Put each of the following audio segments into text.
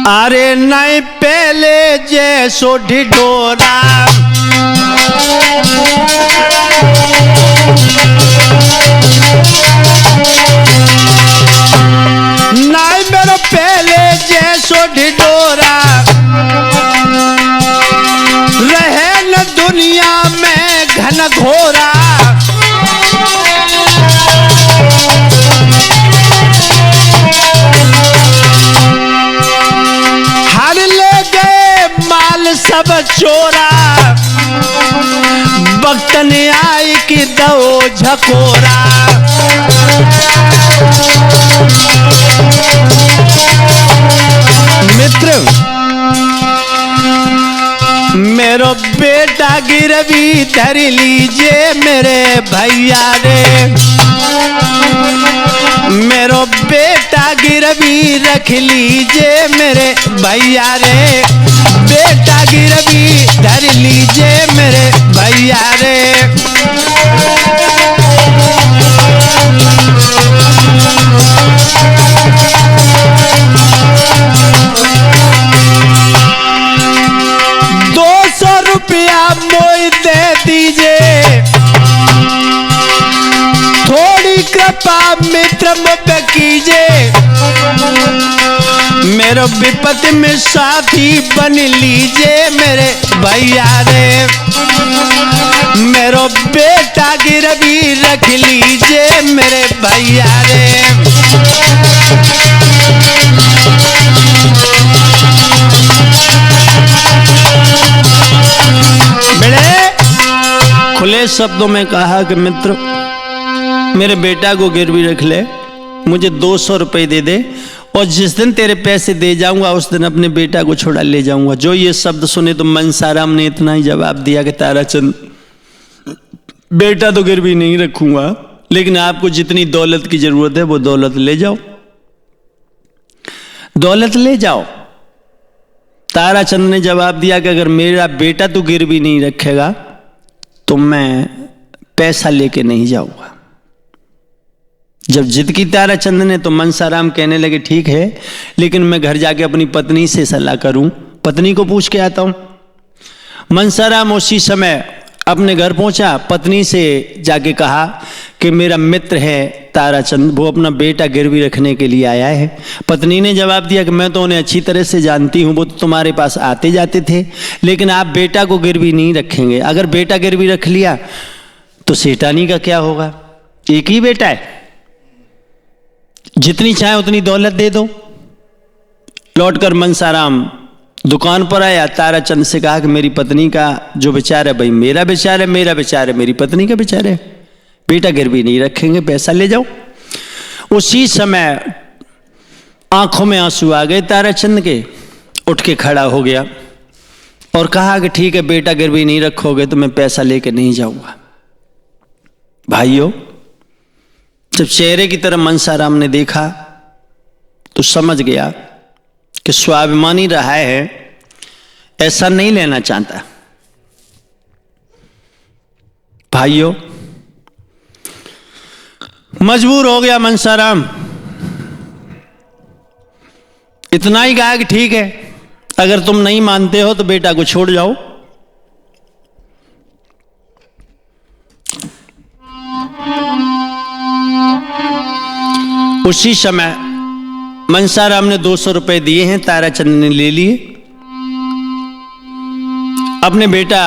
अरे नहीं पहले जैसो ढिढोरा, नहीं मेरे पहले जैसो ढिढोरा, रहे न दुनिया में घन घोरा। हर ले गए माल सब चोरा, वक्त ने आई कि दो झकोरा। मित्र मेरो बेटा गिरवी धर लीजिए मेरे भैया रे, मेरो बेटा गिरवी रख लीजिए मेरे भैया रे, बेटा गिरवी धर लीजिए मेरे भैया रे। 200 रुपया मोई दे दीजिए, थोड़ी कृपा मित्र मुझ कीजिए, मेरे विपत्ति में साथी बन लीजिए मेरे भैया रे, मेरा बेटा गिरवी रख लीजिए मेरे भैया रे। बड़े खुले शब्दों में कहा कि मित्र मेरे बेटा को गिरवी रख ले, मुझे 200 रुपए दे दे, और जिस दिन तेरे पैसे दे जाऊंगा उस दिन अपने बेटा को छुड़ा ले जाऊंगा। जो ये शब्द सुने तो मनसाराम ने इतना ही जवाब दिया कि ताराचंद बेटा तो गिरवी नहीं रखूंगा, लेकिन आपको जितनी दौलत की जरूरत है वो दौलत ले जाओ, दौलत ले जाओ। ताराचंद ने जवाब दिया कि अगर मेरा बेटा तो गिरवी नहीं रखेगा तो मैं पैसा लेके नहीं जाऊंगा। जब जिद की ताराचंद ने तो मनसाराम कहने लगे ठीक है, लेकिन मैं घर जाके अपनी पत्नी से सलाह करूं, पत्नी को पूछ के आता हूं। मनसाराम उसी समय अपने घर पहुंचा, पत्नी से जाके कहा कि मेरा मित्र है ताराचंद, वो अपना बेटा गिरवी रखने के लिए आया है। पत्नी ने जवाब दिया कि मैं तो उन्हें अच्छी तरह से जानती हूं, वो तो तुम्हारे पास आते जाते थे, लेकिन आप बेटा को गिरवी नहीं रखेंगे। अगर बेटा गिरवी रख लिया तो सेठानी का क्या होगा? एक ही बेटा है, जितनी चाहे उतनी दौलत दे दो। लौटकर मनसाराम दुकान पर आया, ताराचंद से कहा कि मेरी पत्नी का जो विचार है भाई मेरा विचार है, मेरा विचार है मेरी पत्नी का विचार है, बेटा गिरवी नहीं रखेंगे, पैसा ले जाओ। उसी समय आंखों में आंसू आ गए ताराचंद के, उठ के खड़ा हो गया और कहा कि ठीक है बेटा गिरवी नहीं रखोगे तो मैं पैसा लेके नहीं जाऊंगा। भाइयों, जब चेहरे की तरफ मनसाराम ने देखा तो समझ गया कि स्वाभिमानी रहा है, ऐसा नहीं लेना चाहता। भाइयों, मजबूर हो गया मनसाराम, इतना ही कहा कि ठीक है अगर तुम नहीं मानते हो तो बेटा को छोड़ जाओ। उसी समय मनसाराम ने 200 रुपए दिए हैं, ताराचंद ने ले लिए, अपने बेटा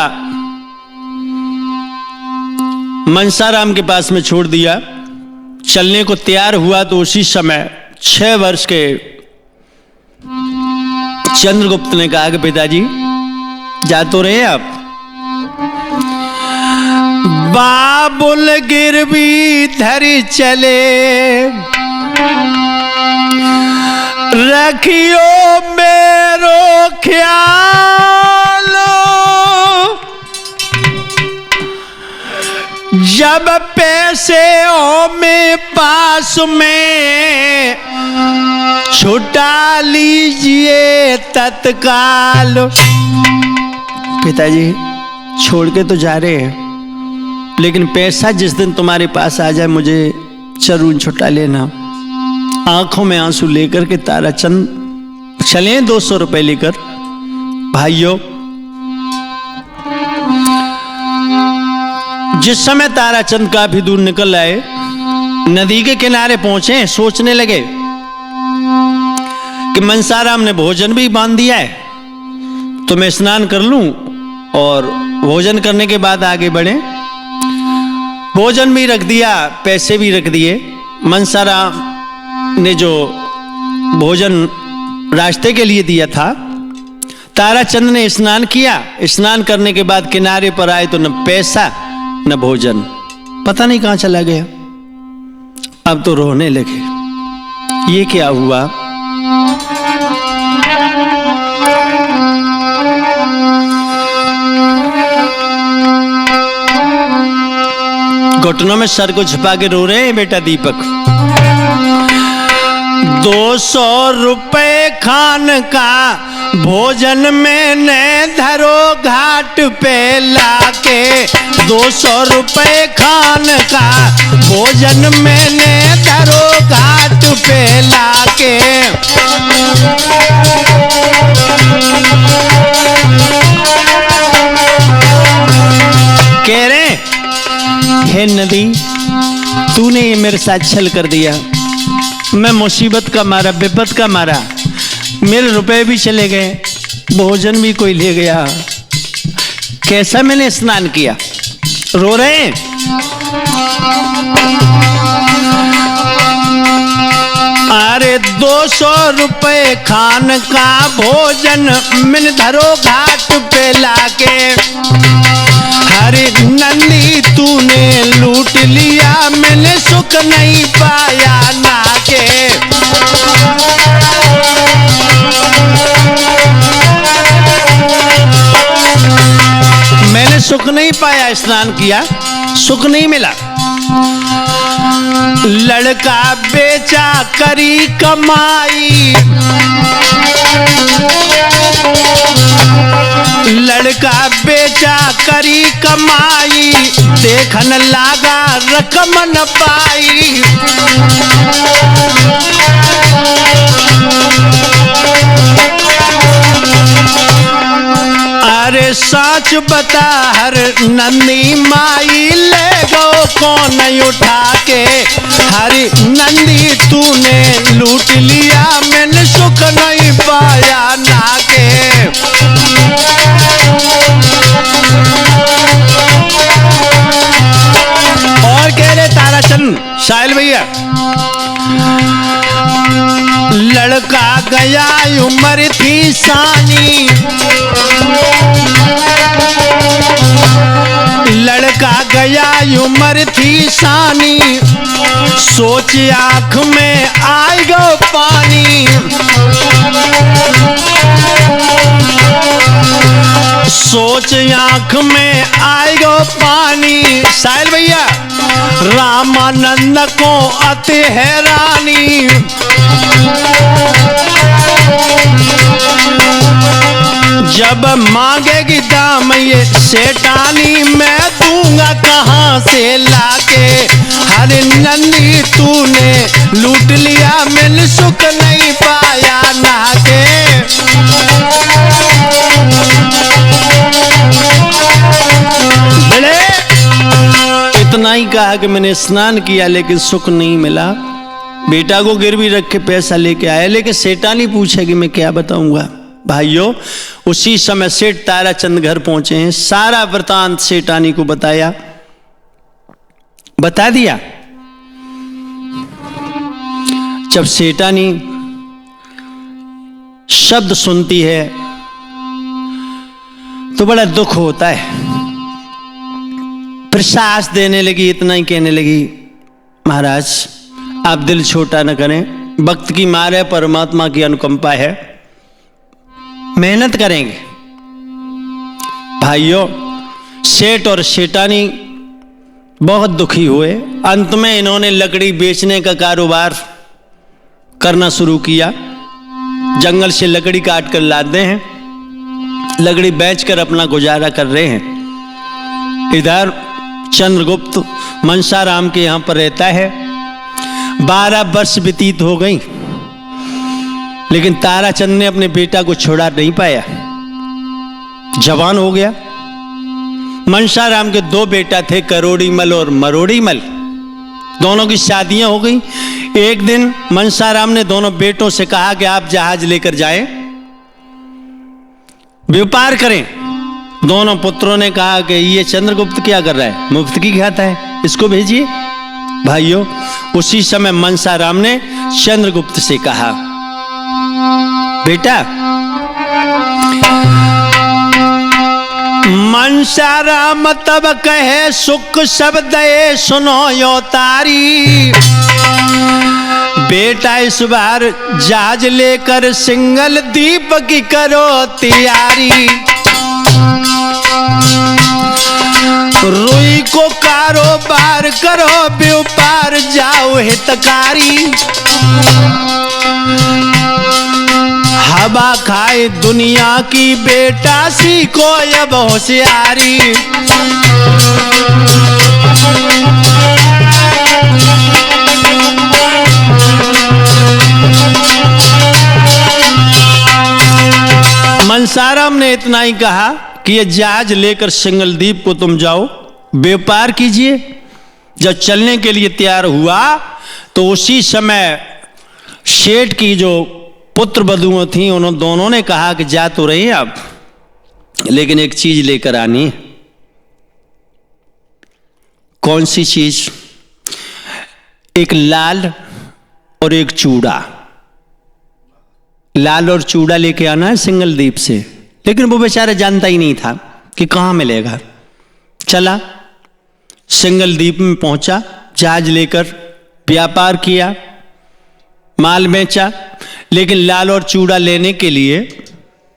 मनसाराम के पास में छोड़ दिया। चलने को तैयार हुआ तो उसी समय 6 वर्ष के चंद्रगुप्त ने कहा कि पिताजी जा तो रहे आप? बाबुल गिरवी धरी चले, रखियो मेरो ख्याल, जब पैसे हो में पास में छुटा लीजिए तत्काल। पिताजी छोड़ के तो जा रहे हैं, लेकिन पैसा जिस दिन तुम्हारे पास आ जाए मुझे जरूर छुटा लेना। आंखों में आंसू लेकर के ताराचंद चले 200 रुपए लेकर। भाइयों, जिस समय ताराचंद काफी दूर निकल आए, नदी के किनारे पहुंचे, सोचने लगे कि मनसाराम ने भोजन भी बांध दिया है, तो मैं स्नान कर लूं और भोजन करने के बाद आगे बढ़े। भोजन भी रख दिया, पैसे भी रख दिए। मनसाराम ने जो भोजन रास्ते के लिए दिया था, ताराचंद ने स्नान किया। स्नान करने के बाद किनारे पर आए तो न पैसा न भोजन, पता नहीं कहां चला गया। अब तो रोने लगे, ये क्या हुआ। घुटनों में सर को छुपा के रो रहे हैं बेटा दीपक। 200 रुपए खान का भोजन मैंने धरो घाट पे लाके। 200 रुपए खान का भोजन मैंने धरो घाट पे लाके। कह रहे, हे नदी, तूने ये मेरे साथ छल कर दिया। मैं मुसीबत का मारा, विपत का मारा, मेरे रुपए भी चले गए, भोजन भी कोई ले गया। कैसा मैंने स्नान किया। रो रहे हैं। अरे 200 रुपए खान का भोजन मैंने धरो घाट पे लाके। अरे नंदी तूने लूट लिया, मैंने सुख नहीं पाया नाके। मैंने सुख नहीं पाया, स्नान किया, सुख नहीं मिला। लड़का बेचा करी कमाई, लड़का बेचा करी कमाई, देखन लागा रकम न पाई। अरे सच बता हर नंदी माई, ले गो कौन उठा के। हरी नंदी तूने लूट लिया, मैंने सुख नहीं पाया नाके। और कह रहे ताराचंद, साहिल भैया, लड़का गया उम्र थी सानी, लड़का गया उम्र थी सानी, सोच आंख में आएगा पानी। सोच आंख में आएगा पानी। साहिल भैया, रामानंद को अति हैरानी, जब मांगेगी दाम ये सेठानी, मैं दूंगा कहां से लाके। हरे नंदी तूने लूट लिया, मैंने सुख नहीं पाया नाके। इतना ही कहा कि मैंने स्नान किया लेकिन सुख नहीं मिला। बेटा को गिरवी रख के पैसा लेके आया, लेकिन सेठानी पूछे कि मैं क्या बताऊंगा। भाइयों, उसी समय सेठ ताराचंद घर पहुंचे हैं। सारा वृतांत सेठानी को बताया, बता दिया। जब सेठानी शब्द सुनती है तो बड़ा दुख होता है। प्रसाद देने लगी, इतना ही कहने लगी, महाराज आप दिल छोटा न करें, वक्त की मार है, परमात्मा की अनुकंपा है, मेहनत करेंगे। भाइयों, सेठ और सेठानी बहुत दुखी हुए। अंत में इन्होंने लकड़ी बेचने का कारोबार करना शुरू किया। जंगल से लकड़ी काट कर लाते हैं, लकड़ी बेचकर अपना गुजारा कर रहे हैं। इधर चंद्रगुप्त मनसाराम के यहां पर रहता है। 12 वर्ष व्यतीत हो गई। लेकिन ताराचंद ने अपने बेटा को छोड़ा नहीं पाया, जवान हो गया। मनसाराम के 2 बेटा थे, करोड़ीमल और मरोड़ीमल। दोनों की शादियां हो गई। एक दिन मनसाराम ने दोनों बेटों से कहा कि आप जहाज लेकर जाएं, व्यापार करें। दोनों पुत्रों ने कहा कि ये चंद्रगुप्त क्या कर रहा है, मुफ्त की खाता है, इसको भेजिए। भाइयों, उसी समय मनसाराम ने चंद्रगुप्त से कहा, बेटा, मनसाराम तब कहे सुख शब्द सुनो यो तारी, बेटा इस बार जहाज लेकर सिंगल द्वीप की करो तैयारी। रुई को कारोबार करो, व्यापार जाओ हितकारी। हवा खाए दुनिया की, बेटा सीखो अब होशियारी। मनसाराम ने इतना ही कहा कि ये जहाज लेकर सिंगल द्वीप को तुम जाओ, व्यापार कीजिए। जब चलने के लिए तैयार हुआ तो उसी समय शेठ की जो पुत्र वधुओं थी, उन्होंने दोनों ने कहा कि जा तो रही हैं आप, लेकिन एक चीज लेकर आनी है। कौन सी चीज? एक लाल और एक चूड़ा। लाल और चूड़ा लेके आना है सिंगल द्वीप से। लेकिन वो बेचारा जानता ही नहीं था कि कहां मिलेगा। चला, सिंगल द्वीप में पहुंचा, जहाज लेकर व्यापार किया, माल बेचा। लेकिन लाल और चूड़ा लेने के लिए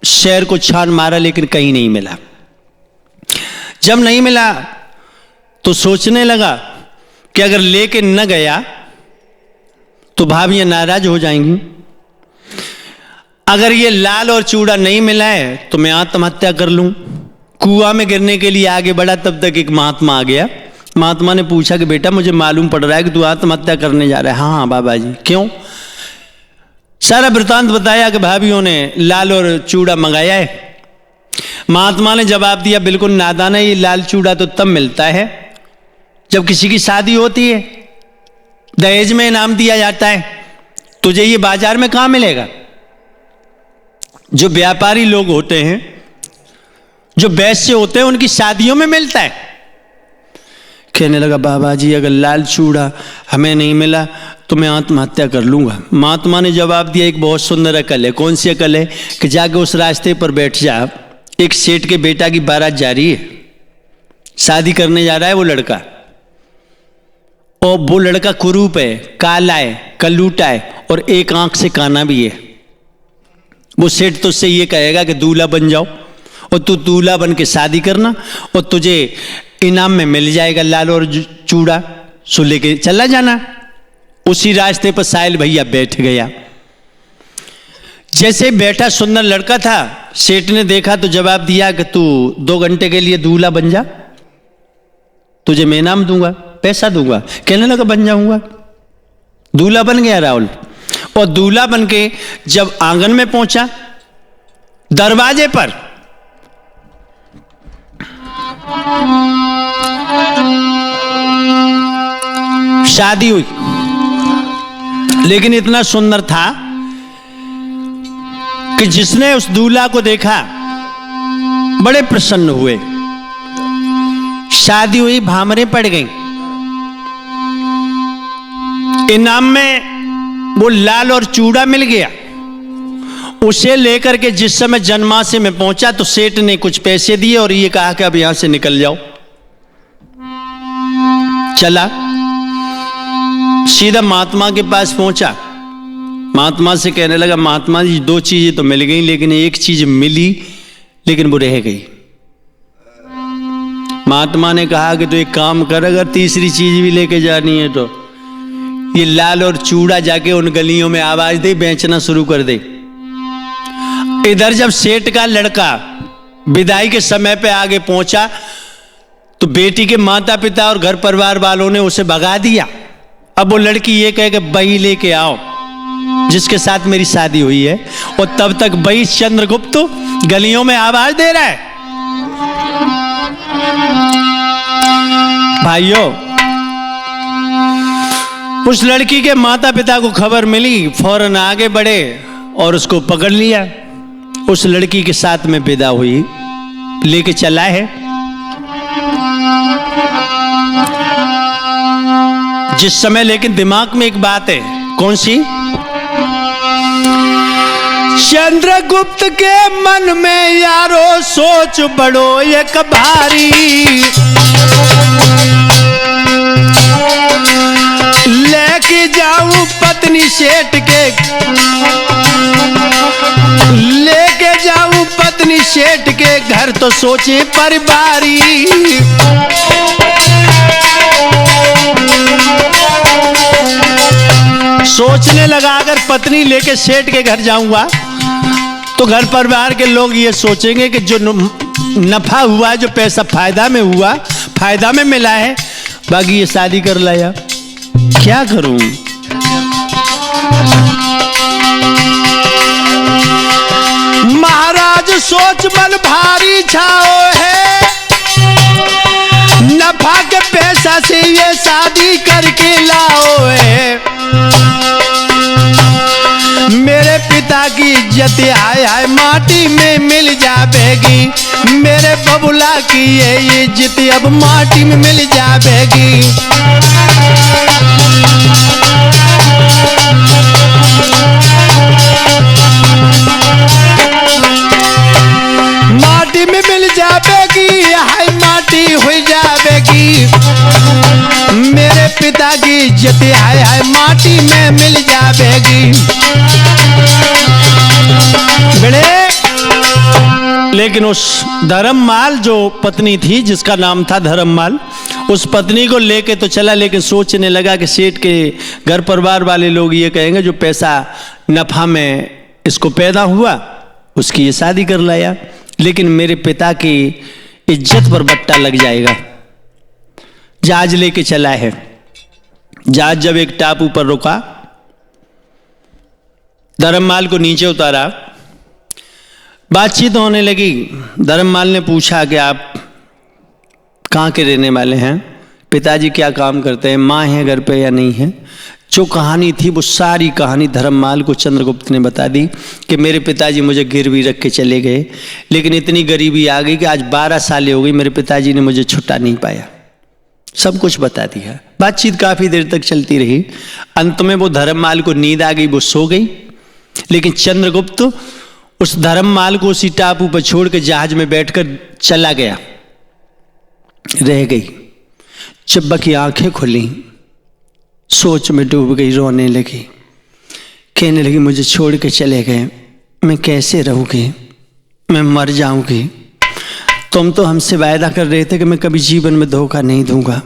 शहर को छान मारा, लेकिन कहीं नहीं मिला। जब नहीं मिला तो सोचने लगा कि अगर लेके न गया तो भाभियां नाराज हो जाएंगी। अगर ये लाल और चूड़ा नहीं मिला है तो मैं आत्महत्या कर लूं। कुआं में गिरने के लिए आगे बढ़ा, तब तक एक महात्मा आ गया। महात्मा ने पूछा कि बेटा, मुझे मालूम पड़ रहा है कि तू आत्महत्या करने जा रहा है। हाँ बाबा जी, क्यों? सारा वृतांत बताया कि भाभियों ने लाल और चूड़ा मंगाया है। महात्मा ने जवाब दिया, बिल्कुल नादान है, ये लाल चूड़ा तो तब मिलता है जब किसी की शादी होती है, दहेज में इनाम दिया जाता है। तुझे ये बाजार में कहां मिलेगा? जो व्यापारी लोग होते हैं, जो वैश्य होते हैं, उनकी शादियों में मिलता है। कहने लगा, बाबा जी अगर लाल चूड़ा हमें नहीं मिला तो मैं आत्महत्या कर लूंगा। महात्मा ने जवाब दिया, एक बहुत सुंदर अकल है। कौन सी अकल है? कि जाके उस रास्ते पर बैठ जा, एक सेठ के बेटा की बारात जा रही है, शादी करने जा रहा है वो लड़का, और वो लड़का कुरूप है, काला है, कल्लूटा है, और एक आंख से काना भी है। वो सेठ तुझसे ये कहेगा कि दूल्हा बन जाओ, और तू दूल्हा बन के शादी करना, और तुझे इनाम में मिल जाएगा लाल और चूड़ा, सो लेके चला जाना। उसी रास्ते पर साहिल भैया बैठ गया। जैसे बैठा, सुंदर लड़का था, सेठ ने देखा तो जवाब दिया कि तू 2 घंटे के लिए दूल्हा बन जा, तुझे मैं इनाम दूंगा, पैसा दूंगा। कहने लगा, बन जाऊंगा। दूल्हा बन गया राहुल, और दूल्हा बन के जब आंगन में पहुंचा, दरवाजे पर शादी हुई। लेकिन इतना सुंदर था कि जिसने उस दूल्हा को देखा बड़े प्रसन्न हुए। शादी हुई, भामरें पड़ गईं। इनाम में वो लाल और चूड़ा मिल गया। उसे लेकर के जिस समय जनमासे में पहुंचा तो सेठ ने कुछ पैसे दिए और ये कहा कि अब यहां से निकल जाओ। चला, सीधा महात्मा के पास पहुंचा। महात्मा से कहने लगा, महात्मा जी 2 चीजें तो मिल गई, लेकिन एक चीज मिली लेकिन वो रह गई। महात्मा ने कहा कि तो एक काम कर, अगर तीसरी चीज भी लेके जानी है तो ये लाल और चूड़ा जाके उन गलियों में आवाज दे, बेचना शुरू कर दे। इधर जब सेठ का लड़का विदाई के समय पे आगे पहुंचा तो बेटी के माता पिता और घर परिवार वालों ने उसे भगा दिया। अब वो लड़की ये कहे कि बही लेके आओ। जिसके साथ मेरी शादी हुई है, और तब तक वही चंद्रगुप्त गलियों में आवाज दे रहा है। भाइयों, उस लड़की के माता पिता को खबर मिली, फौरन आगे बढ़े और उसको पकड़ लिया। उस लड़की के साथ में विदा हुई, लेके चला है। जिस समय लेकिन दिमाग में एक बात है, कौन सी? चंद्रगुप्त के मन में यारो सोच बड़ो एक भारी, लेके जाऊं पत्नी सेठ के, लेके जाऊं पत्नी सेठ के घर, तो सोचे परिवारी। सोचने लगा अगर पत्नी लेके सेठ के घर जाऊंगा तो घर परिवार के लोग ये सोचेंगे कि जो नफा हुआ है, जो पैसा फायदा में हुआ, फायदा में मिला है, बाकी ये शादी कर लाया। क्या करूं? महाराज सोच मन भारी छाओ है, नफा के पैसा से ये शादी करके लाओ है। मेरे पिता की इज्जत आय आय माटी में मिल जाएगी, मेरे बबुला की ये इज्जत अब माटी में मिल जाएगी। माटी में मिल जाएगी, हाय माटी हो जाएगी, मेरे पिता की इज्जत हाय हाय माटी में मिल जाएगी। बड़े लेकिन उस धर्ममाल जो पत्नी थी, जिसका नाम था धर्ममाल, उस पत्नी को लेके तो चला, लेकिन सोचने लगा कि सेठ के घर परिवार वाले लोग ये कहेंगे जो पैसा नफा में इसको पैदा हुआ उसकी ये शादी कर लाया, लेकिन मेरे पिता की इज्जत पर बट्टा लग जाएगा। जहाज लेके चला है। जहाज जब एक टापू पर रुका, धर्ममाल को नीचे उतारा, बातचीत होने लगी। धर्ममाल ने पूछा कि आप कहाँ के रहने वाले हैं, पिताजी क्या काम करते हैं, माँ है घर पे या नहीं है। जो कहानी थी वो सारी कहानी धर्ममाल को चंद्रगुप्त ने बता दी कि मेरे पिताजी मुझे गिरवी रख के चले गए, लेकिन इतनी गरीबी आ गई कि आज 12 साल हो गई मेरे पिताजी ने मुझे छुट्टा नहीं पाया। सब कुछ बता दिया। बातचीत काफ़ी देर तक चलती रही। अंत में वो धर्ममाल को नींद आ गई, वो सो गई, लेकिन चंद्रगुप्त उस धर्ममाल को उसी टापू पर छोड़ के जहाज में बैठकर चला गया। रह गई। चब्बा की आंखें खुली, सोच में डूब गई, रोने लगी, कहने लगी मुझे छोड़ के चले गए, मैं कैसे रहूँगी, मैं मर जाऊँगी। तुम तो हमसे वायदा कर रहे थे कि मैं कभी जीवन में धोखा नहीं दूंगा,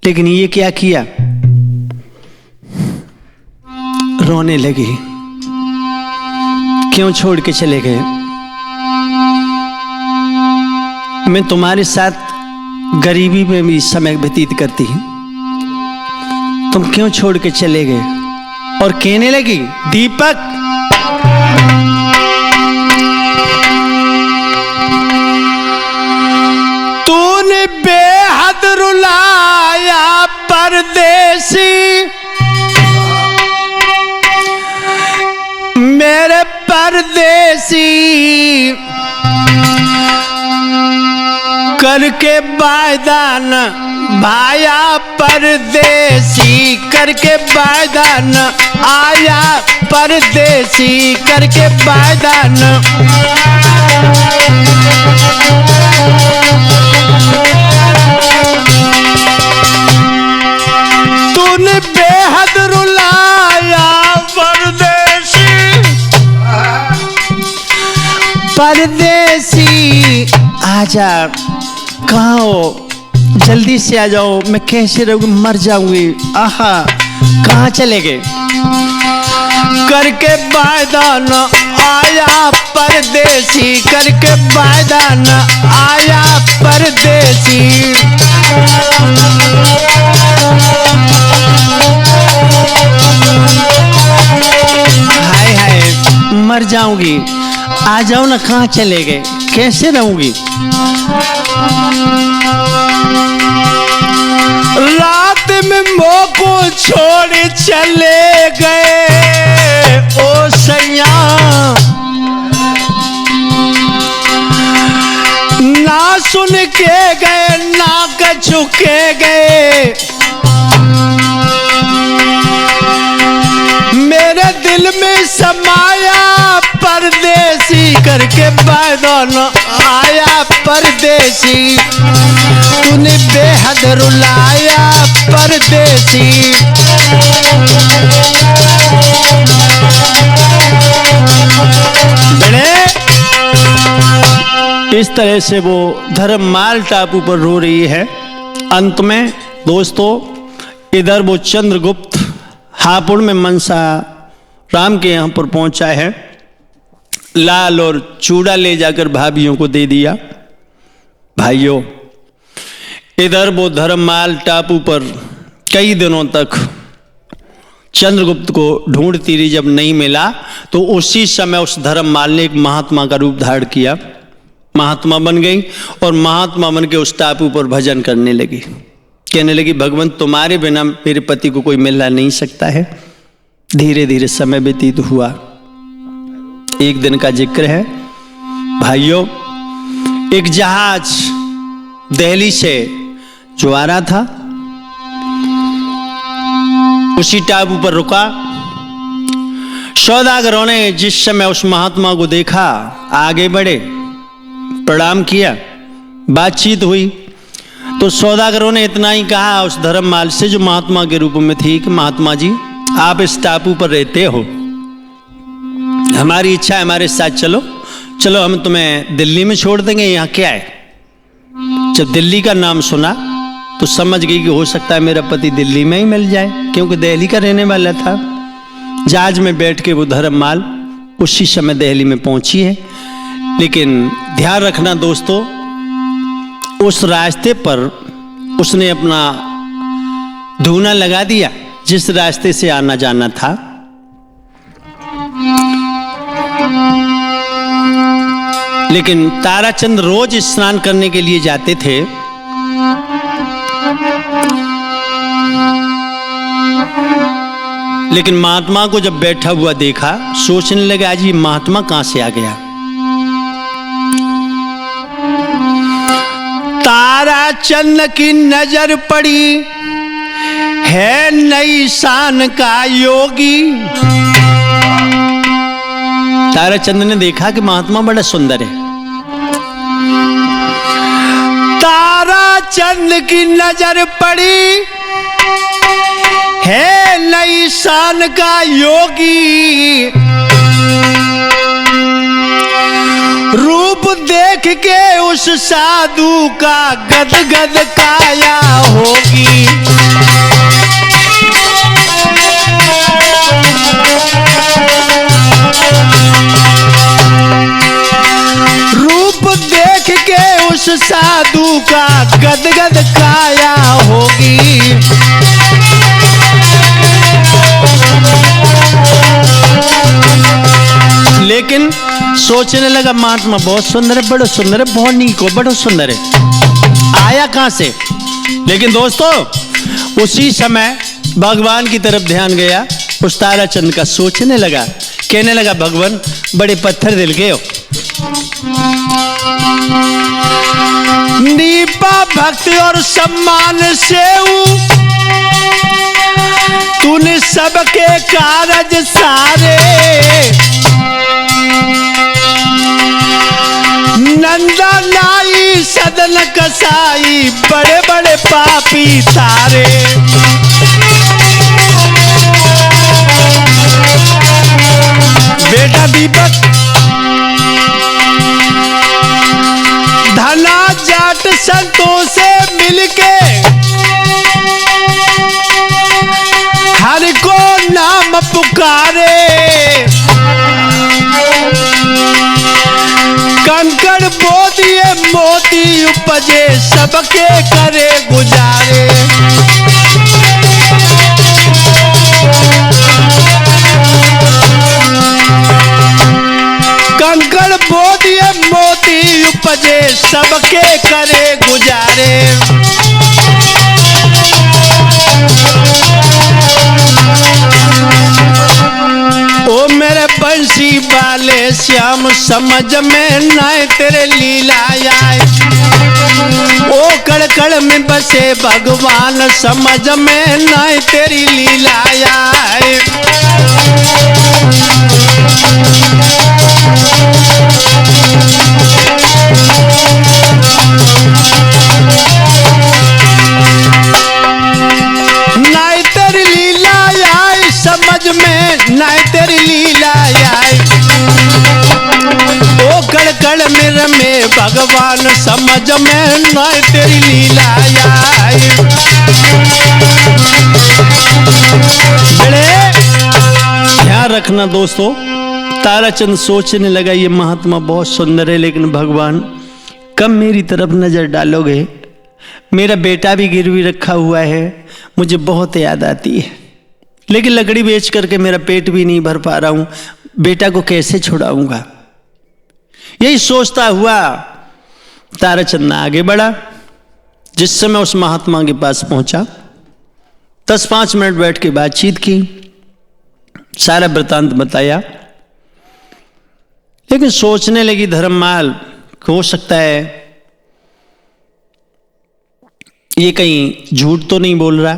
लेकिन ये क्या किया। रोने लगी, क्यों छोड़ के चले गए, मैं तुम्हारे साथ गरीबी में भी समय व्यतीत करती, तुम क्यों छोड़ के चले गए। और कहने लगी दीपक तूने बेहद रुलाया परदेसी, मेरे परदेसी, करके वायदा न भाया परदेसी, करके वायदा न आया परदेसी, करके वायदा न। तूने बेहद रुलाया परदेसी, परदेसी आजा, कहाँ हो, जल्दी से आ जाओ, मैं कैसे रहूंगी, मर जाऊंगी। आहा, कहाँ चले गए। करके वायदा न आया परदेसी, करके वायदा न आया परदेसी। मर जाऊंगी, आ जाओ ना, कहाँ चले गए, कैसे रहूंगी। रात में मोह को छोड़ चले गए ओ सैया, ना सुन के गए ना कछु के गए, मेरे दिल में समाया परदेसी, करके बैदन आया परदेसी, तूने बेहद रुलाया परदेसी। इस तरह से वो धर्ममाल टापू पर रो रही है। अंत में दोस्तों इधर वो चंद्रगुप्त हापुड़ में मनसा राम के यहाँ पर पहुंचा है, लाल और चूड़ा ले जाकर भाभियों को दे दिया। भाइयों इधर वो धर्ममाल टापू पर कई दिनों तक चंद्रगुप्त को ढूंढती रही, जब नहीं मिला तो उसी समय उस धर्ममाल ने एक महात्मा का रूप धारण किया, महात्मा बन गई और महात्मा बन के उस टापू पर भजन करने लगी, कहने लगी भगवान तुम्हारे बिना मेरे पति को कोई मिलना नहीं सकता है। धीरे धीरे समय व्यतीत हुआ। एक दिन का जिक्र है भाइयों, एक जहाज दिल्ली से जो आ रहा था उसी टापू पर रुका। सौदागरों ने जिस समय उस महात्मा को देखा आगे बढ़े, प्रणाम किया, बातचीत हुई, तो सौदागरों ने इतना ही कहा उस धर्ममाल से जो महात्मा के रूप में थी कि महात्मा जी आप इस टापू पर रहते हो, हमारी इच्छा है हमारे साथ चलो, चलो हम तुम्हें दिल्ली में छोड़ देंगे, यहाँ क्या है। जब दिल्ली का नाम सुना तो समझ गई कि हो सकता है मेरा पति दिल्ली में ही मिल जाए, क्योंकि दिल्ली का रहने वाला था। जहाज में बैठ के वो धर्ममाल उसी समय दिल्ली में पहुंची है। लेकिन ध्यान रखना दोस्तों, उस रास्ते पर उसने अपना धूना लगा दिया जिस रास्ते से आना जाना था। लेकिन ताराचंद रोज स्नान करने के लिए जाते थे। लेकिन महात्मा को जब बैठा हुआ देखा, सोचने लगा आज ये महात्मा कहां से आ गया। ताराचंद की नजर पड़ी है नई शान का योगी। ताराचंद ने देखा कि महात्मा बड़ा सुंदर है। ताराचंद की नजर पड़ी है नई शान का योगी। रूप देख के उस साधु का गदगद काया होगी। रूप देख के उस साधु का गदगद काया होगी। लेकिन सोचने लगा महात्मा बहुत सुंदर है, बड़ा सुंदर है, बहुत नीक हो, बड़ा सुंदर है, आया कहां से। लेकिन दोस्तों उसी समय भगवान की तरफ ध्यान गया उस ताराचंद का। सोचने लगा, कहने लगा भगवान बड़े पत्थर दिल के हो, नीपा भक्ति और सम्मान से तूने सबके कारज सारे। नंदा लाई सदन कसाई बड़े बड़े पापी तारे। बेटा दीपक धना जाट संतों से मिलके हर को नाम पुकारे। कंकड़ बोदिए मोती उपजे सबके करे गुजारे। सबके करे गुजारे। ओ मेरे बंसी वाले श्याम समझ में नाय तेरे लीला आए। ओ कड़कड़ में बसे भगवान समझ में नाय तेरी लीला आए। नाय तेरी लीला आए समझ में नाय तेरी लीला आए। ओ कड़कड़ में रमे भगवान समझ में नाय तेरी लीला आए। ध्यान रखना दोस्तों, ताराचंद सोचने लगा ये महात्मा बहुत सुंदर है, लेकिन भगवान कब मेरी तरफ नजर डालोगे? मेरा बेटा भी गिरवी रखा हुआ है, मुझे बहुत याद आती है, लेकिन लकड़ी बेच करके मेरा पेट भी नहीं भर पा रहा हूं, बेटा को कैसे छुड़ाऊंगा? यही सोचता हुआ ताराचंद आगे बढ़ा। जिस समय उस महात्मा के पास पहुंचा, 10-5 मिनट बैठ के बातचीत की, सारा वृतांत बताया, लेकिन सोचने लगी धर्ममाल हो सकता है ये कहीं झूठ तो नहीं बोल रहा।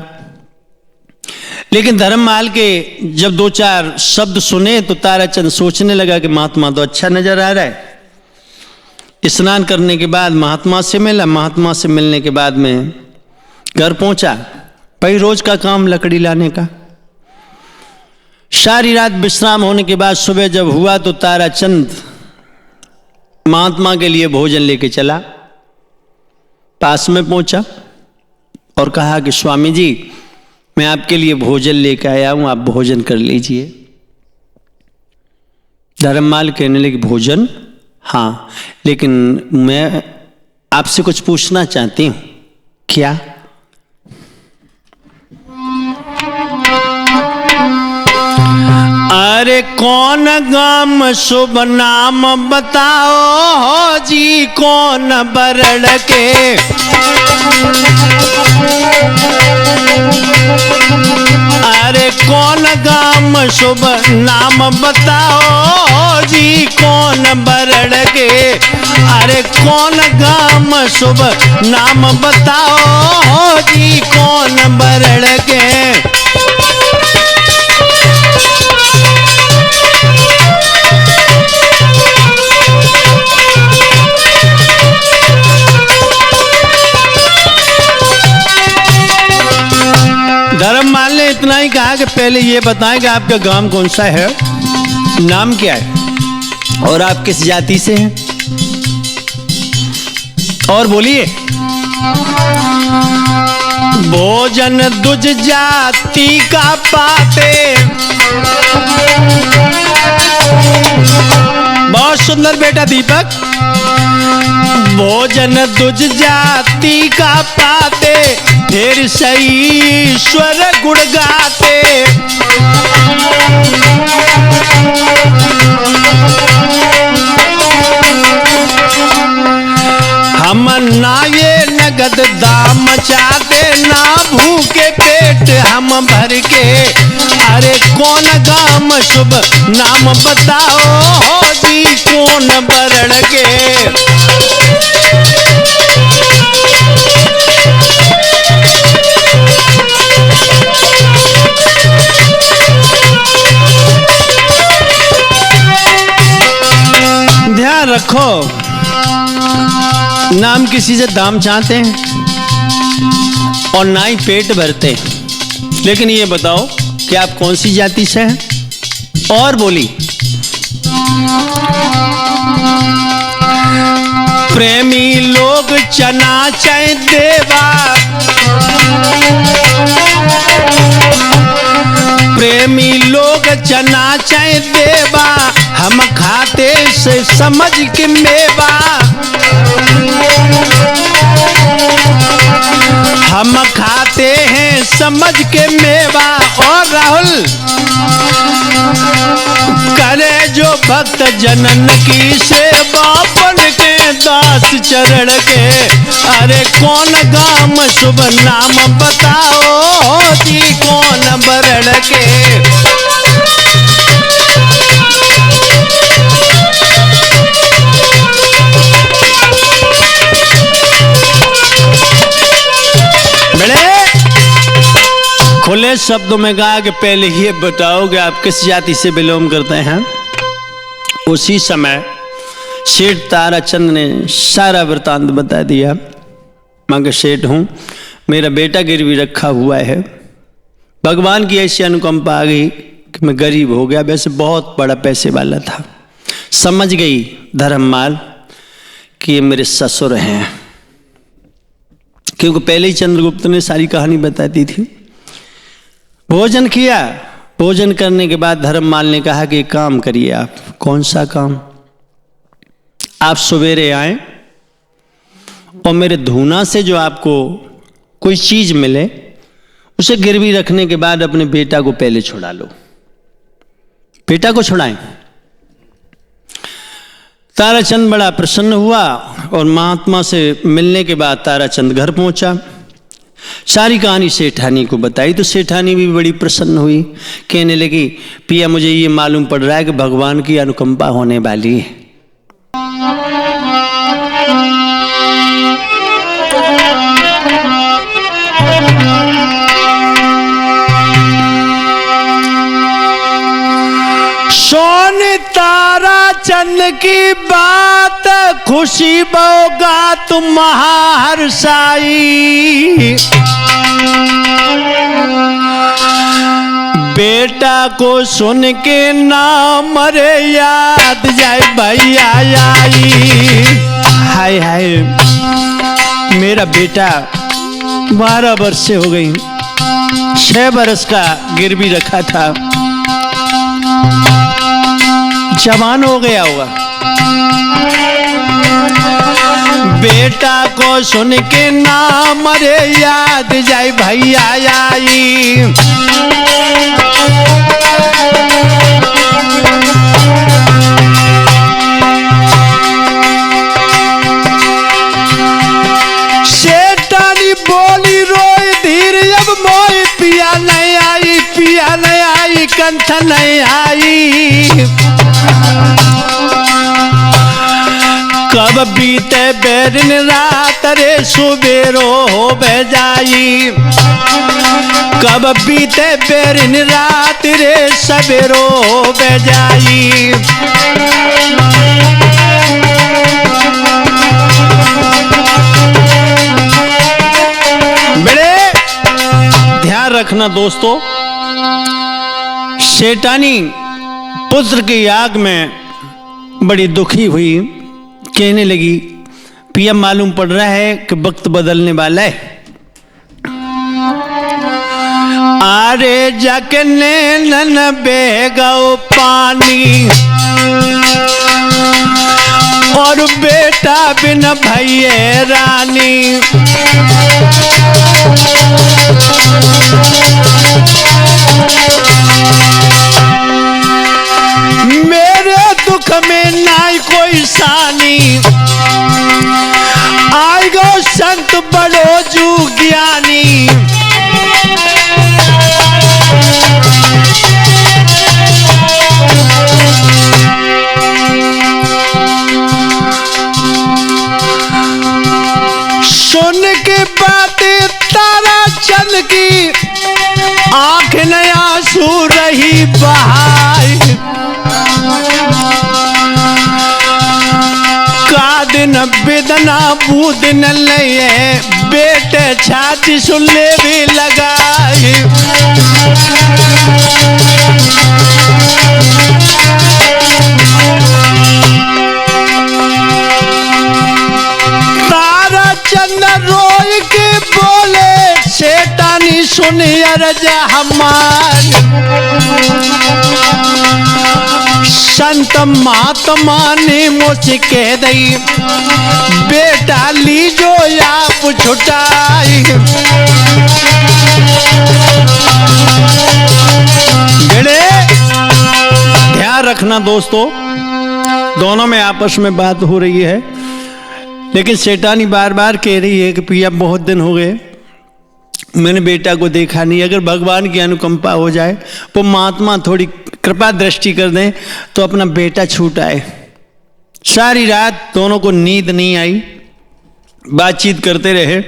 लेकिन धर्ममाल के जब 2-4 शब्द सुने तो ताराचंद सोचने लगा कि महात्मा तो अच्छा नजर आ रहा है। स्नान करने के बाद महात्मा से मिला, महात्मा से मिलने के बाद में घर पहुंचा। भाई रोज का काम लकड़ी लाने का। सारी रात विश्राम होने के बाद सुबह जब हुआ तो ताराचंद महात्मा के लिए भोजन लेके चला। पास में पहुंचा और कहा कि स्वामी जी मैं आपके लिए भोजन लेकर आया हूं, आप भोजन कर लीजिए। धर्ममाल कहने लगे भोजन? हाँ, लेकिन मैं आपसे कुछ पूछना चाहती हूं। क्या? अरे कौन गाम शुभ नाम बताओ हो जी, कौन बरड़ के? अरे कौन गाम शुभ नाम बताओ जी, कौन बरड़ के? अरे कौन गाम शुभ नाम बताओ जी, कौन बरड़ के? धर्ममाल ने इतना ही कहा कि पहले ये बताएं कि आपका गांव कौन सा है, नाम क्या है और आप किस जाति से हैं, और बोलिए। भोजन दुज जाति का पाते। बहुत सुंदर बेटा दीपक। भोजन दुज जाति का पाते, फिर सही ईश्वर गुण गाते। हम ना ये नगद दाम चाहते, ना भूखे पेट हम भर के। अरे कौन गाम शुभ नाम बताओ हो जी, कौन बरड़ के? ध्यान रखो, नाम किसी से दाम चाहते हैं और ना ही पेट भरते। लेकिन ये बताओ कि आप कौन सी जाति से हैं, और बोली। प्रेमी लोग चना चाय देवा, प्रेमी लोग चना चाय देवा, हम खाते से समझ के मेवा। हम खाते हैं समझ के मेवा। और राहुल करे जो भक्त जनन की सेवा, बन के दास चरण के, अरे कौन गाम शुभ नाम बताओ जी, कौन बरण के। खुले शब्दों में कहा कि पहले ये बताओ कि आप किस जाति से बिलोंग करते हैं। उसी समय सेठ ताराचंद ने सारा वृतांत बता दिया। मैं कि सेठ हूं, मेरा बेटा गिरवी रखा हुआ है। भगवान की ऐसी अनुकंपा आ गई कि मैं गरीब हो गया, वैसे बहुत बड़ा पैसे वाला था। समझ गई धर्ममाल कि ये मेरे ससुर हैं, क्योंकि पहले ही चंद्रगुप्त ने सारी कहानी बता दी थी। भोजन किया, भोजन करने के बाद धर्ममाल ने कहा कि काम करिए आप। कौन सा काम? आप सवेरे आए और मेरे धूना से जो आपको कोई चीज मिले उसे गिरवी रखने के बाद अपने बेटा को पहले छुड़ा लो। बेटा को छुड़ाएं। ताराचंद बड़ा प्रसन्न हुआ और महात्मा से मिलने के बाद ताराचंद घर पहुंचा। सारी कहानी सेठानी को बताई तो सेठानी भी बड़ी प्रसन्न हुई। कहने लगी, पिया मुझे ये मालूम पड़ रहा है कि भगवान की अनुकंपा होने वाली है। सोन ताराचंद की बात खुशी बोगा तुम महाहर्षाई। बेटा को सुन के नाम रे याद जाए भैया आई। हाय हाय, मेरा बेटा 12 वर्ष से हो गई, 6 वर्ष का गिरवी रखा था, जवान हो गया होगा। बेटा को सुन के नाम रे याद जाए भैया आई। सेठानी बोली रोए धीर अब मोई, पिया नहीं आई, पिया नहीं आई, कंठ नहीं आई। कब बीते बैरिन रात रे सुबेरो हो जाई। कब बीते बैरिन रात रे सवेरो हो जाई। बड़े ध्यान रखना दोस्तों, सेठानी पुत्र की याग में बड़ी दुखी हुई। कहने लगी, पिया मालूम पड़ रहा है कि वक्त बदलने वाला है। आरे जाके नैनन बह गओ पानी, और बेटा बिन भैये रानी। मेरे दुख में नाई कोई सानी, आई गो संत बड़ो जू ज्ञानी। सुन के बातें ताराचंद की आंख में आंसू रही बहाई। का दिन बेदना बूदन ले बेटे छाती सुनले भी लगाई। ताराचंद रोई के बोले, सेठानी सुनी अर्ज हमारी। संत महात्मा ने मुझसे कह दी, बेटा लीजो आप छुटाई। ध्यान रखना दोस्तों, दोनों में आपस में बात हो रही है। लेकिन सेठानी बार बार कह रही है कि पिया बहुत दिन हो गए मैंने बेटा को देखा नहीं, अगर भगवान की अनुकंपा हो जाए, वो महात्मा थोड़ी कृपा दृष्टि कर दें तो अपना बेटा छूट आए। सारी रात दोनों को नींद नहीं आई, बातचीत करते रहे।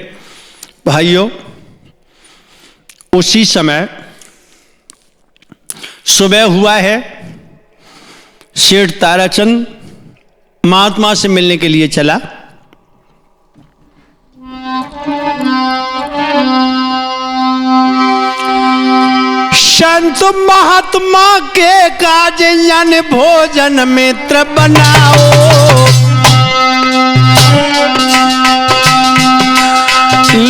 भाइयों, उसी समय सुबह हुआ है। सेठ ताराचंद महात्मा से मिलने के लिए चला। संत महात्मा के काज यानी भोजन मित्र बनाओ,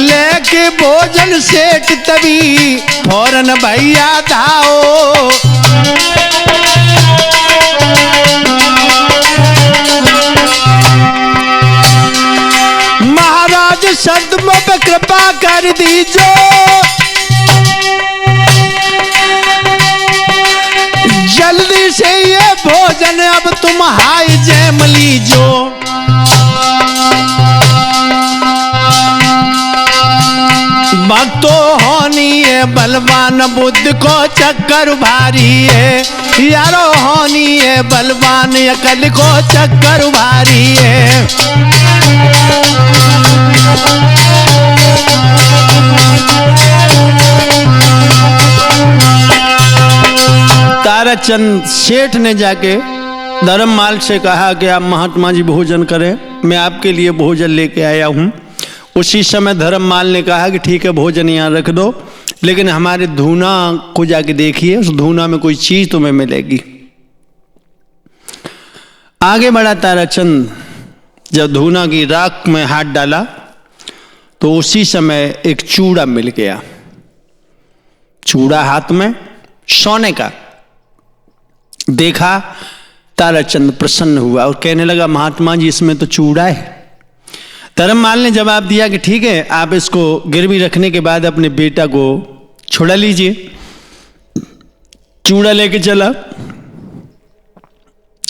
लेके भोजन सेठ तभी फौरन भैया धाओ। महाराज संत मुझ कृपा कर दीजो, जल्दी से ये भोजन अब तुम हाई जैम लीजो। भक्तो होनी है बलवान, बुद्ध को चक्कर भारी है। यारो होनी है बलवान, अकल को चक्कर भारी है। ताराचंद सेठ ने जाके धर्ममाल से कहा कि आप महात्मा जी भोजन करें, मैं आपके लिए भोजन लेके आया हूं। उसी समय धर्ममाल ने कहा कि ठीक है भोजन यहाँ रख दो, लेकिन हमारे धूना को जाके देखिए, उस धूना में कोई चीज तुम्हें मिलेगी। आगे बढ़ा ताराचंद, जब धूना की राख में हाथ डाला तो उसी समय एक चूड़ा मिल गया। चूड़ा हाथ में सोने का। देखा ताराचंद प्रसन्न हुआ और कहने लगा महात्मा जी इसमें तो चूड़ा है। धर्ममाल ने जवाब दिया कि ठीक है, आप इसको गिरवी रखने के बाद अपने बेटा को छुड़ा लीजिए। चूड़ा लेके चला।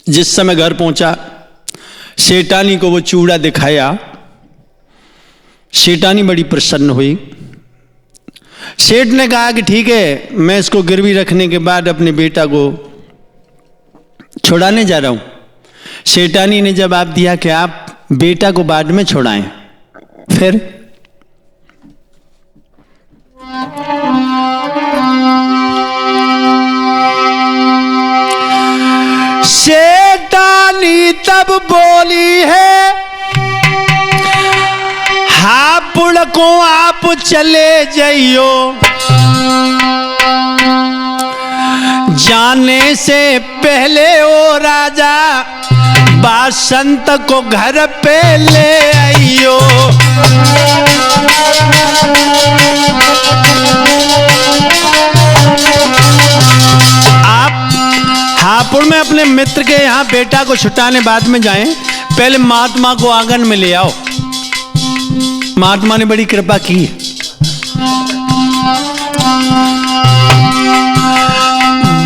जिस समय घर पहुंचा, सेठानी को वो चूड़ा दिखाया। सेठानी बड़ी प्रसन्न हुई। सेठ ने कहा कि ठीक है, मैं इसको गिरवी रखने के बाद अपने बेटा को छुड़ाने जा रहा हूं। सेठानी ने जवाब दिया कि आप बेटा को बाद में छुड़ाएं। फिर सेठानी तब बोली है, हापुड़ को आप चले जाइयो, जाने से पहले ओ राजा बासंत को घर पे ले आइयो। आप हापुड़ में अपने मित्र के यहाँ बेटा को छुटाने बाद में जाएं, पहले महात्मा को आंगन में ले आओ। महात्मा ने बड़ी कृपा की।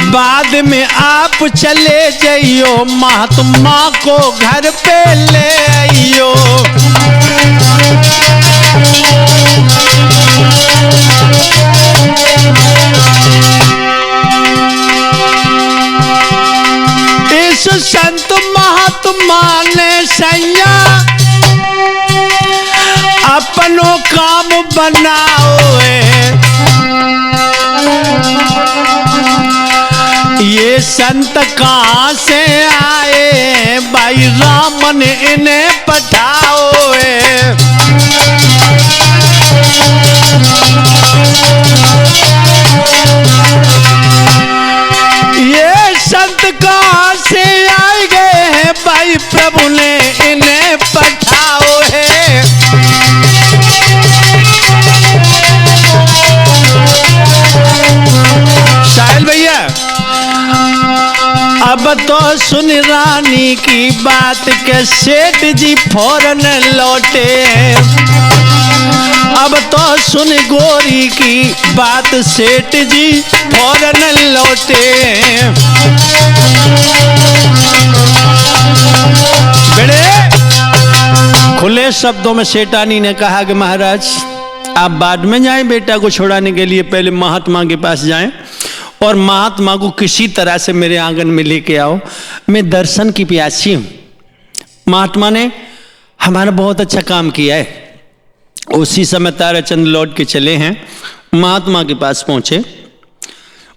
बाद में आप चले जाइयो, महात्मा को घर पे ले आइयो। इस संत महात्मा ने सैया अपनों काम बनाओ है। ये संत कहां से आए, भाई राम ने इन्हें पठाओ है। ये संत कहां से आए गए हैं, भाई प्रभु ने इन्हें पठाओ है। साहिल भैया, अब तो सुन रानी की बात के सेठ जी फौरन लौटे। अब तो सुन गोरी की बात, सेठ जी फौरन लौटे। बेड़े खुले कड़े शब्दों में सेठानी ने कहा कि महाराज आप बाद में जाएं, बेटा को छुड़ाने के लिए पहले महात्मा के पास जाएं और महात्मा को किसी तरह से मेरे आंगन में लेके आओ, मैं दर्शन की प्यासी हूं। महात्मा ने हमारा बहुत अच्छा काम किया है। उसी समय ताराचंद लौट के चले हैं, महात्मा के पास पहुंचे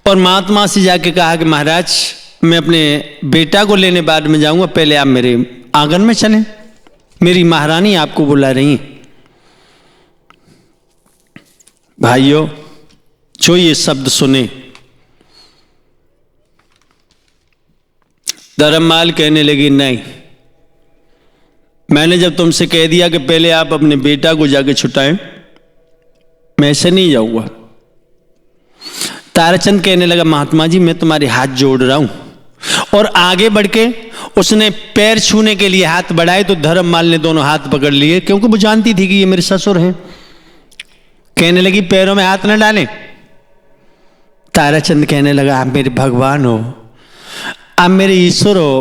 और महात्मा से जाके कहा कि महाराज मैं अपने बेटा को लेने बाद में जाऊंगा, पहले आप मेरे आंगन में चलें, मेरी महारानी आपको बुला रही हैं। भाइयों, जो ये शब्द सुने, धर्ममाल कहने लगी नहीं, मैंने जब तुमसे कह दिया कि पहले आप अपने बेटा को जाके छुटाएं, मैं ऐसे नहीं जाऊंगा। ताराचंद कहने लगा महात्मा जी मैं तुम्हारे हाथ जोड़ रहा हूं, और आगे बढ़ के उसने पैर छूने के लिए हाथ बढ़ाए तो धर्ममाल ने दोनों हाथ पकड़ लिए, क्योंकि वो जानती थी कि ये मेरे ससुर हैं। कहने लगी पैरों में हाथ न डालें। ताराचंद कहने लगा आप मेरे भगवान हो, आप मेरे ईश्वर हो,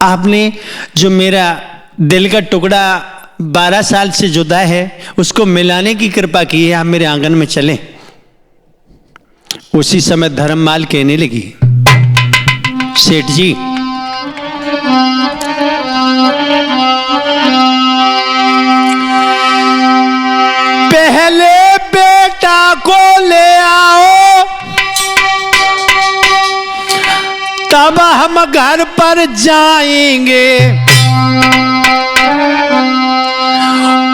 आपने जो मेरा दिल का टुकड़ा 12 साल से जुदा है उसको मिलाने की कृपा की है, आप मेरे आंगन में चलें। उसी समय धर्ममाल कहने लगी सेठ जी पहले बेटा को ले आओ, तब हम घर पर जाएंगे,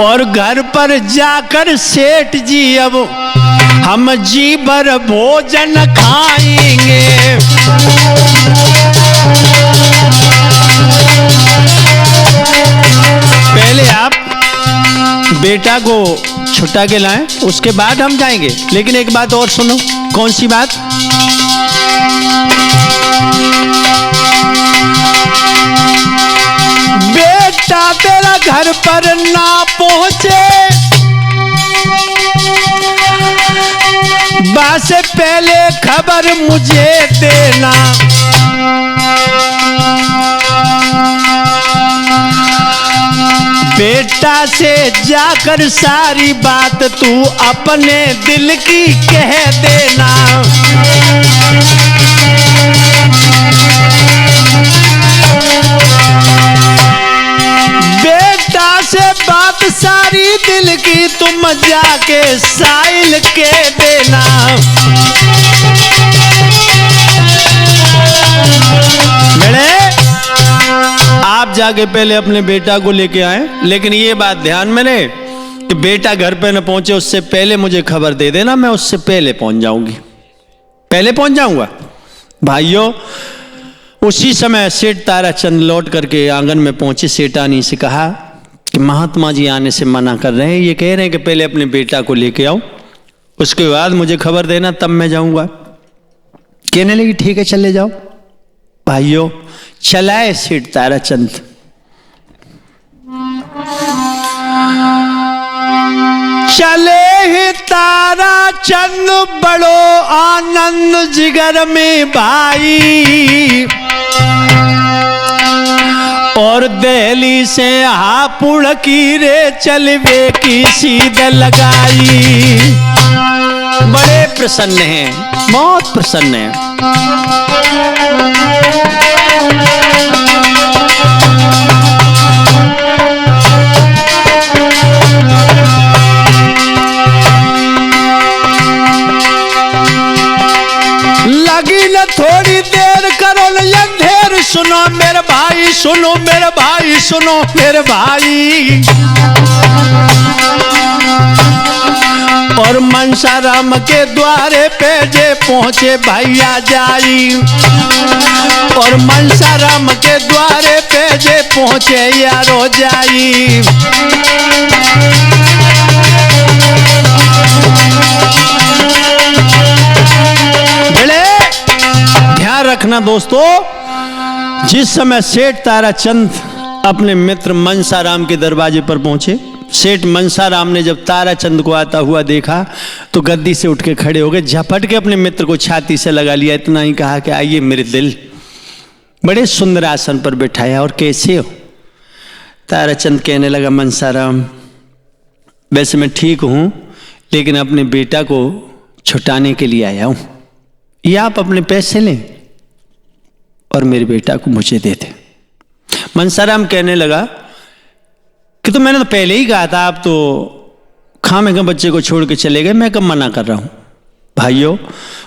और घर पर जाकर सेठ जी अब हम जी भर भोजन खाएंगे। पहले आप बेटा को छुटा के लाएं, उसके बाद हम जाएंगे। लेकिन एक बात और सुनो। कौन सी बात? बेटा तेरा घर पर ना पहुंचे, बात से पहले खबर मुझे देना। बेटा से जाकर सारी बात तू अपने दिल की कह देना। बेटा से बात सारी दिल की तुम जाके साहिल के देना। मेरे आप जाके पहले अपने बेटा को लेके आए, लेकिन ये बात ध्यान में रहे कि बेटा घर पे न पहुंचे उससे पहले मुझे खबर दे देना, मैं उससे पहले पहुंच जाऊंगी, पहले पहुंच जाऊंगा। भाइयों, उसी समय सेठ ताराचंद लौट करके आंगन में पहुंचे। सेठानी से कहा कि महात्मा जी आने से मना कर रहे हैं, ये कह रहे हैं कि पहले अपने बेटा को लेके आओ, उसके बाद मुझे खबर देना, तब मैं जाऊंगा। कहने लगी ठीक है चले जाओ। भाइयों, चलाए सेठ ताराचंद। चले ही ताराचंद बड़ो आनंद जिगर में भाई, और दिल्ली से हापुड़ की रे चलवे की सीध लगाई। बड़े प्रसन्न हैं, बहुत प्रसन्न हैं। लगी न थोड़ी देर करो न अंधेर, सुनो मेरे भाई, सुनो मेरे भाई, सुनो मेरे भाई। और मनसाराम के द्वारे पे जे पहुंचे भैया जाई, और मनसाराम के द्वारे पे जे पहुंचे यारो जाई। ध्यान रखना दोस्तों, जिस समय सेठ ताराचंद अपने मित्र मनसाराम के दरवाजे पर पहुंचे, सेठ मनसाराम ने जब ताराचंद को आता हुआ देखा तो गद्दी से उठ के खड़े हो गए, झपट के अपने मित्र को छाती से लगा लिया, इतना ही कहा कि आइए मेरे दिल। बड़े सुंदर आसन पर बैठाया। और कैसे हो? ताराचंद कहने लगा, मनसाराम वैसे मैं ठीक हूं, लेकिन अपने बेटा को छुटाने के लिए आया हूं। या आप अपने पैसे लें और मेरे बेटा को मुझे दे दें। मनसाराम कहने लगा कि तो मैंने तो पहले ही कहा था, आप तो खामेखा बच्चे को छोड़ के चले गए, मैं कब मना कर रहा हूं। भाइयों,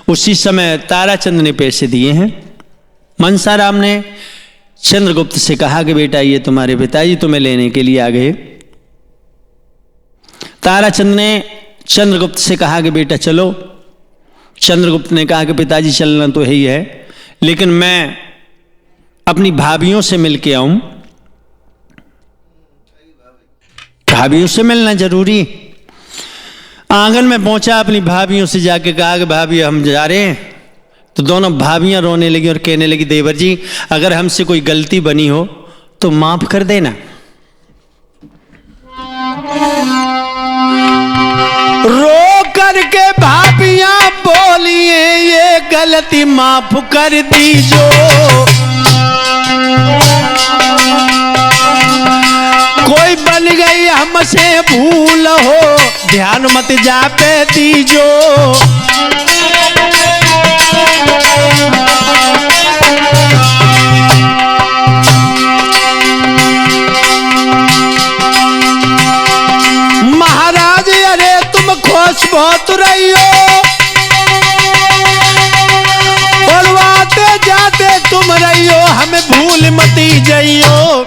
उसी समय ताराचंद ने पैसे दिए हैं। मनसाराम ने चंद्रगुप्त से कहा कि बेटा ये तुम्हारे पिताजी तुम्हें लेने के लिए आ गए। ताराचंद ने चंद्रगुप्त से कहा कि बेटा चलो। चंद्रगुप्त ने कहा कि पिताजी चलना तो है ही है, लेकिन मैं अपनी भाभियों से मिल के आऊं। भाभियों से मिलना जरूरी। आंगन में पहुंचा, अपनी भाभियों से जाके कहा कि भाभी हम जा रहे हैं। तो दोनों भाभियां रोने लगी और कहने लगी, देवर जी अगर हमसे कोई गलती बनी हो तो माफ कर देना। रो करके भाभियां बोलिए, ये गलती माफ कर दीजो। कोई बन गई हमसे भूल हो, ध्यान मत जा पे दीजो। महाराज अरे तुम खुश बहुत रही हो, बोलवाते जाते तुम रही हो, हमें भूल मत जाइयो।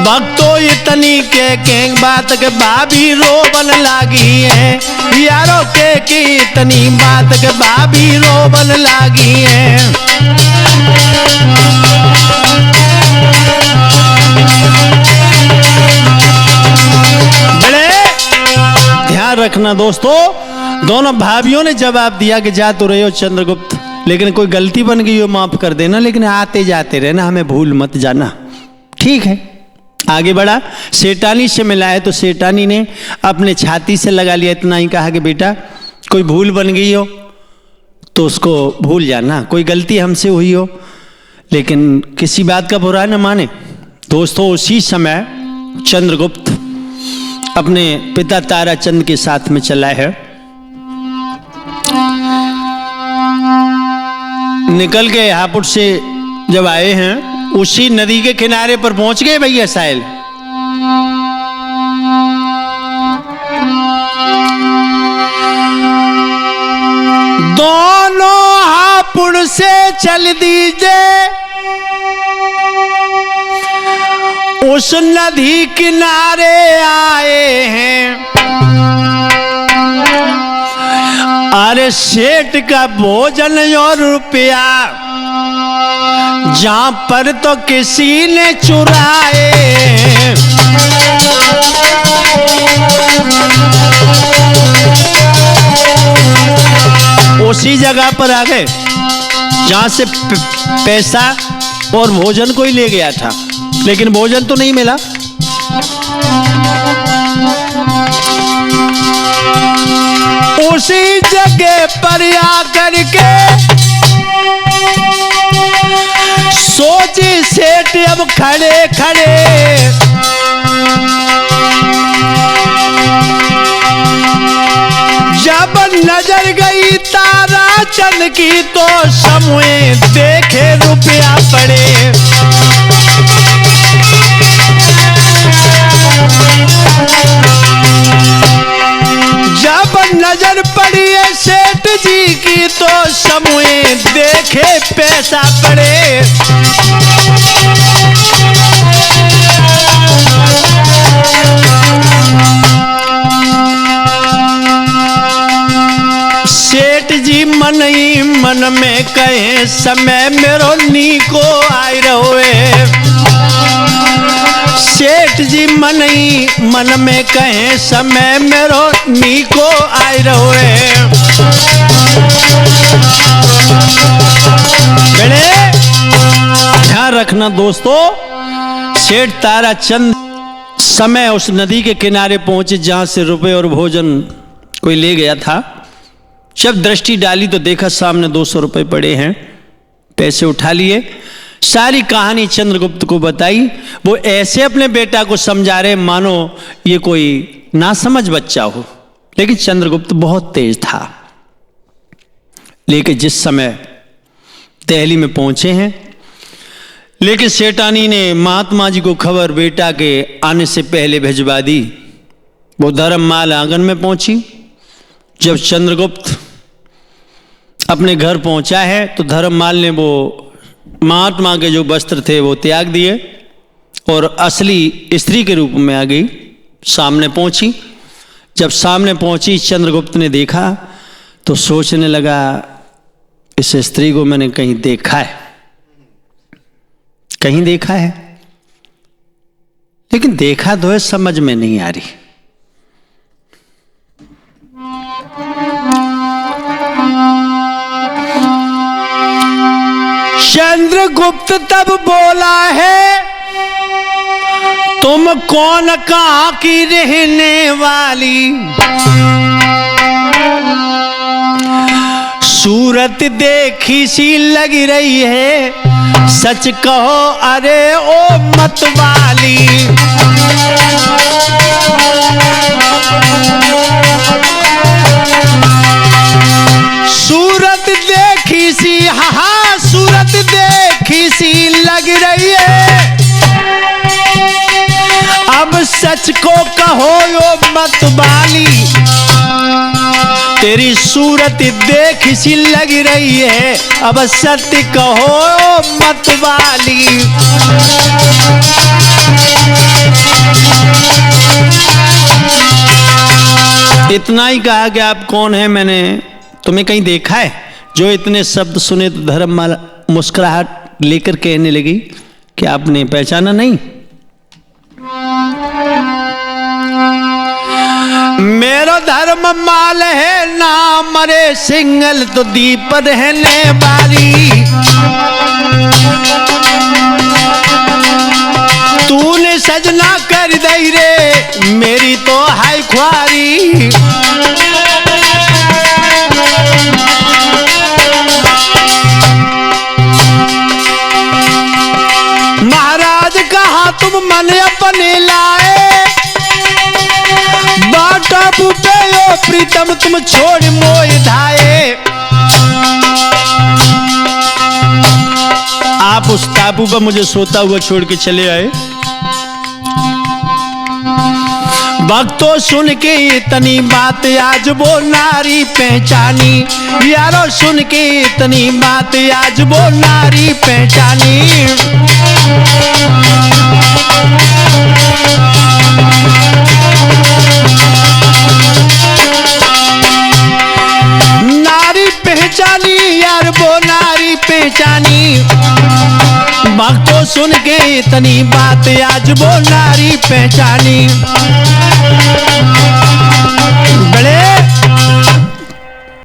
भक्तों इतनी के बात के भाभी रोबन लागी है, यारों के की इतनी बात के भाभी रोबन लागी है। बड़े ध्यान रखना दोस्तों, दोनों भाभियों ने जवाब दिया कि जा तो रहे हो चंद्रगुप्त, लेकिन कोई गलती बन गई हो माफ कर देना, लेकिन आते जाते रहना, हमें भूल मत जाना। ठीक है, आगे बढ़ा। सेठानी से मिला है तो सेठानी ने अपने छाती से लगा लिया, इतना ही कहा कि बेटा कोई भूल बन गई हो तो उसको भूल जाना, कोई गलती हमसे हुई हो, लेकिन किसी बात का बुरा न माने। दोस्तों उसी समय चंद्रगुप्त अपने पिता ताराचंद के साथ में चला है। निकल के हापुड़ से जब आए हैं, उसी नदी के किनारे पर पहुंच गए भैया साहिल। दोनों हापुड़ से चल दीजिए, उस नदी किनारे आए हैं। अरे सेठ का भोजन और रुपया जहां पर तो किसी ने चुराए। उसी जगह पर आ गए जहां से पैसा और भोजन कोई ले गया था, लेकिन भोजन तो नहीं मिला। उसी जगह पर आकर के सोची सेठ अब खड़े खड़े, जब नजर गई ताराचंद की तो समूहे देखे रुपया पड़े। जब नजर पड़ी है सेठ जी की तो समूहे देखे पैसा पड़े। सेठ जी मन ही मन में कहे समय मेरो नी को आए रहे। सेठ जी मन ही मन में कहे समय मेरो नी को आए रहे। ध्यान रखना दोस्तों, सेठ ताराचंद समय उस नदी के किनारे पहुंचे जहां से रुपए और भोजन कोई ले गया था। जब दृष्टि डाली तो देखा सामने 200 रुपए पड़े हैं, पैसे उठा लिए, सारी कहानी चंद्रगुप्त को बताई। वो ऐसे अपने बेटा को समझा रहे मानो ये कोई नासमझ बच्चा हो, लेकिन चंद्रगुप्त बहुत तेज था। लेकिन जिस समय दिल्ली में पहुंचे हैं, लेकिन सेठानी ने महात्मा जी को खबर बेटा के आने से पहले भिजवा दी। वो धर्ममाल आंगन में पहुंची। जब चंद्रगुप्त अपने घर पहुंचा है तो धर्ममाल ने वो महात्मा के जो वस्त्र थे वो त्याग दिए और असली स्त्री के रूप में आ गई, सामने पहुंची। जब सामने पहुंची चंद्रगुप्त ने देखा तो सोचने लगा इस स्त्री को मैंने कहीं देखा है, कहीं देखा है, लेकिन देखा तो है समझ में नहीं आ रही। चंद्रगुप्त तब बोला है, तुम कौन कहां की रहने वाली, सूरत देखी सी लग रही है, सच कहो अरे ओ मतवाली। सूरत देखी सी, हाँ सूरत देखी सी लग रही है, अब सच को कहो ओ मतवाली। तेरी सूरत देख सी लग रही है, अब सत्य कहो मतवाली। इतना ही कहा कि आप कौन हैं, मैंने तुम्हें कहीं देखा है। जो इतने शब्द सुने तो धर्ममाला मुस्कुराहट लेकर कहने लगी कि आपने पहचाना नहीं। मेरा धर्ममाल है नाम, मरे सिंगल तो दीप रहने वाली। तूने सजना कर दई रे मेरी तो हाय ख्वारी। महाराज कहा तुम मन अपने लाए, बाटा बूटे ओ प्रीतम तुम छोड़ मोह धाये। आप उस टापू पर मुझे सोता हुआ छोड़ के चले आए। भक्तों सुन के इतनी बात आज वो नारी पहचानी, यारो सुन के इतनी बात आज वो नारी पहचानी। नारी पहचानी यार वो नारी पहचानी। भक्तों सुन के इतनी बात आज वो नारी पहचानी।